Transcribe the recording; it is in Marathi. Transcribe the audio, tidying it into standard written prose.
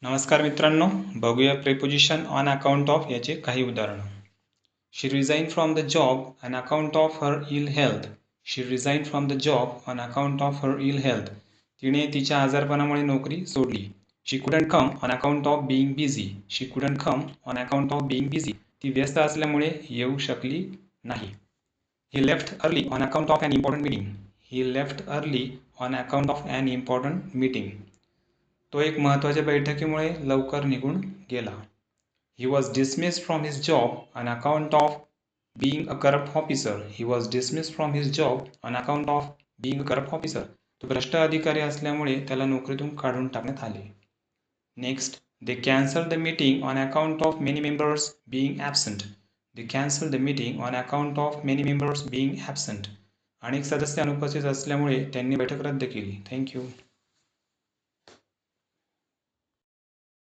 नमस्कार मित्रांनो, बघूया प्रिपोजिशन ऑन अकाउंट ऑफ याचे काही उदाहरणं. She resign from the job on account of her ill health. She resign from the job on account of her ill health. तिने तिच्या आजारपणामुळे नोकरी सोडली. She couldn't come on account of being busy. She couldn't come on account of being busy. ती व्यस्त असल्यामुळे येऊ शकली नाही. He left early on account of an important meeting. He left early on account of an important meeting. तो एक महत्त्वाच्या बैठकीमुळे लवकर निघून गेला. He was dismissed from his job on account of being a corrupt officer. He was dismissed from his job on account of being a corrupt officer. तो भ्रष्ट अधिकारी असल्यामुळे त्याला नोकरीतून काढून टाकण्यात आले. Next, they cancel the meeting on account of many members being absent. They cancel the meeting on account of many members being absent. अनेक सदस्य अनुपस्थित असल्यामुळे त्यांनी बैठक रद्द केली. थँक्यू.